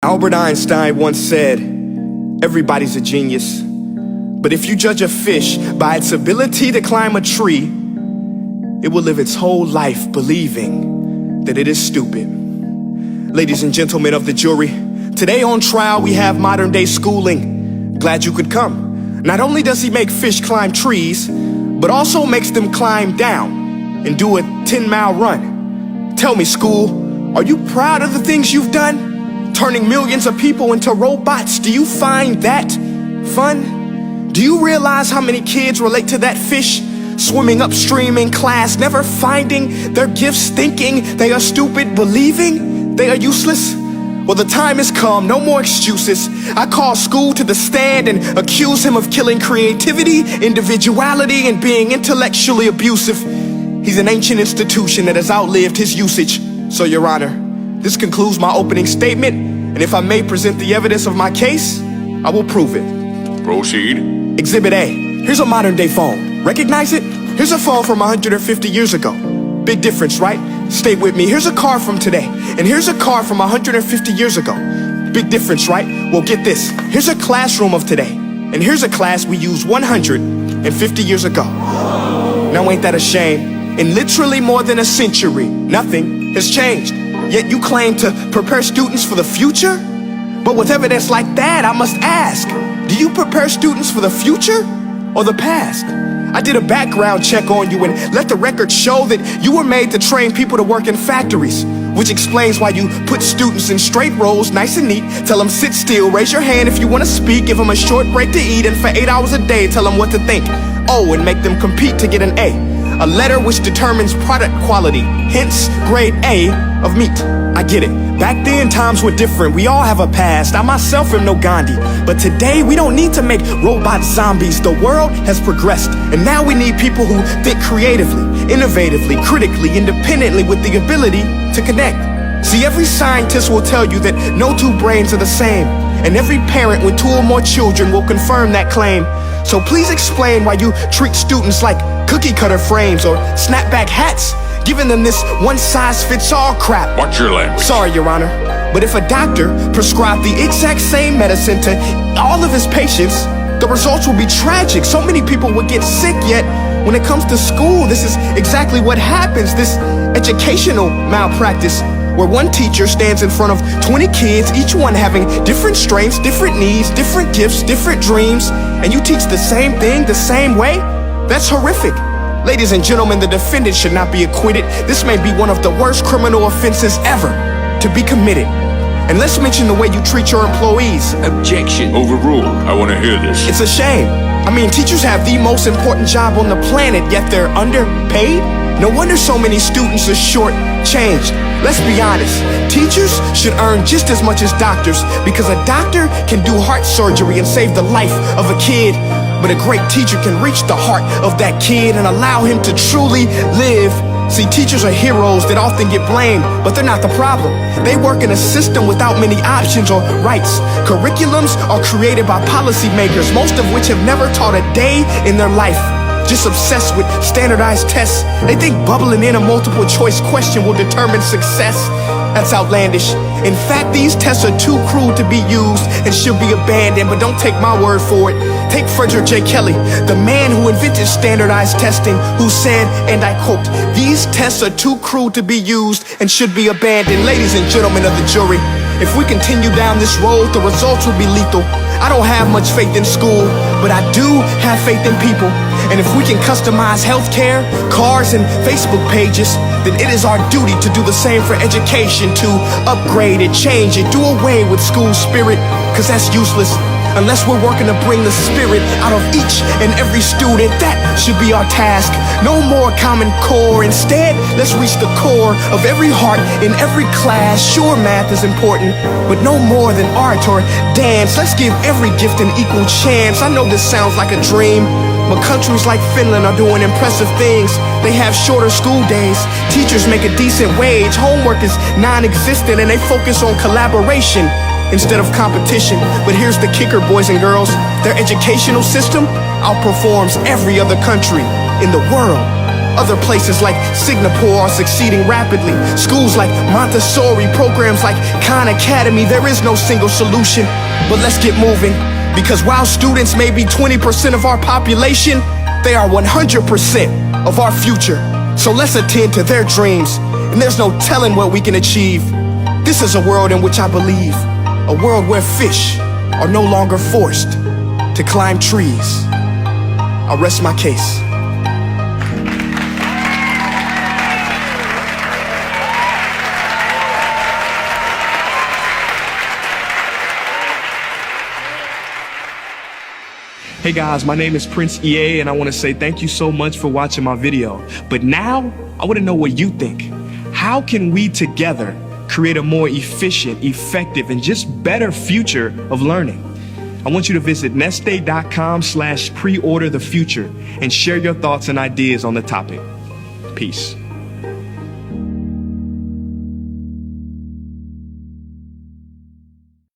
Albert Einstein once said, everybody's a genius. But if you judge a fish by its ability to climb a tree, it will live its whole life believing that it is stupid. Ladies and gentlemen of the jury, today on trial we have modern day schooling. Glad you could come. Not only does he make fish climb trees, but also makes them climb down and do a 10-mile run. Tell me, school, are you proud of the things you've done? Turning millions of people into robots, do you find that fun? Do you realize how many kids relate to that fish? Swimming upstream in class, never finding their gifts, thinking they are stupid, believing they are useless? Well, the time has come, no more excuses. I call school to the stand and accuse him of killing creativity, individuality, and being intellectually abusive. He's an ancient institution that has outlived his usage. So, Your Honor, this concludes my opening statement, and if I may present the evidence of my case, I will prove it. Proceed. Exhibit A. Here's a modern day phone. Recognize it? Here's a phone from 150 years ago. Big difference, right? Stay with me. Here's a car from today, and here's a car from 150 years ago. Big difference, right? Well, get this. Here's a classroom of today, and here's a class we used 150 years ago. Now, ain't that a shame? In literally more than a century, nothing has changed. Yet you claim to prepare students for the future? But with evidence like that, I must ask, do you prepare students for the future or the past? I did a background check on you and let the record show that you were made to train people to work in factories, which explains why you put students in straight rows, nice and neat, tell them sit still, raise your hand if you want to speak, give them a short break to eat, and for 8 hours a day, tell them what to think. Oh, and make them compete to get an A letter which determines product quality, hence grade A of meat. I get it. Back then, times were different. We all have a past. I myself am no Gandhi. But today, we don't need to make robot zombies. The world has progressed, and now we need people who think creatively, innovatively, critically, independently, with the ability to connect. See, every scientist will tell you that no two brains are the same, and every parent with 2 or more children will confirm that claim. So please explain why you treat students like cookie cutter frames or snapback hats, giving them this one-size-fits-all crap. Watch your language. Sorry, Your Honor, but if a doctor prescribed the exact same medicine to all of his patients, the results will be tragic. So many people would get sick, yet when it comes to school, this is exactly what happens. This educational malpractice, where one teacher stands in front of 20 kids, each one having different strengths, different needs, different gifts, different dreams, and you teach the same thing the same way? That's horrific. Ladies and gentlemen, the defendant should not be acquitted. This may be one of the worst criminal offenses ever to be committed. And let's mention the way you treat your employees. Objection. Overruled. I want to hear this. It's a shame. I mean, teachers have the most important job on the planet, yet they're underpaid? No wonder so many students are short-changed. Let's be honest, teachers should earn just as much as doctors, because a doctor can do heart surgery and save the life of a kid, but a great teacher can reach the heart of that kid and allow him to truly live. See, teachers are heroes that often get blamed, but they're not the problem. They work in a system without many options or rights. Curriculums are created by policymakers, most of which have never taught a day in their life. Just obsessed with standardized tests. They think bubbling in a multiple choice question will determine success. That's outlandish. In fact, these tests are too cruel to be used and should be abandoned, but don't take my word for it. Take Frederick J. Kelly, the man who invented standardized testing, who said, and I quote, "These tests are too cruel to be used and should be abandoned." Ladies and gentlemen of the jury, if we continue down this road, the results will be lethal. I don't have much faith in school, but I do have faith in people. And if we can customize healthcare, cars, and Facebook pages, then it is our duty to do the same for education, to upgrade it, change it, do away with school spirit, because that's useless. Unless we're working to bring the spirit out of each and every student, that should be our task. No more Common Core. Instead, let's reach the core of every heart in every class. Sure, math is important, but no more than art or dance. Let's give every gift an equal chance. I know this sounds like a dream, but countries like Finland are doing impressive things. They have shorter school days, teachers make a decent wage, homework is non-existent, and they focus on collaboration instead of competition. But here's the kicker, boys and girls. Their educational system outperforms every other country in the world. Other places like Singapore are succeeding rapidly. Schools like Montessori, programs like Khan Academy. There is no single solution, but let's get moving. Because while students may be 20% of our population, they are 100% of our future. So let's attend to their dreams, and there's no telling what we can achieve. This is a world in which I believe, a world where fish are no longer forced to climb trees. I'll rest my case. Hey guys, my name is Prince EA, and I want to say thank you so much for watching my video. But now, I want to know what you think. How can we together create a more efficient, effective, and just better future of learning? I want you to visit nestday.com/preorder the future and share your thoughts and ideas on the topic. Peace.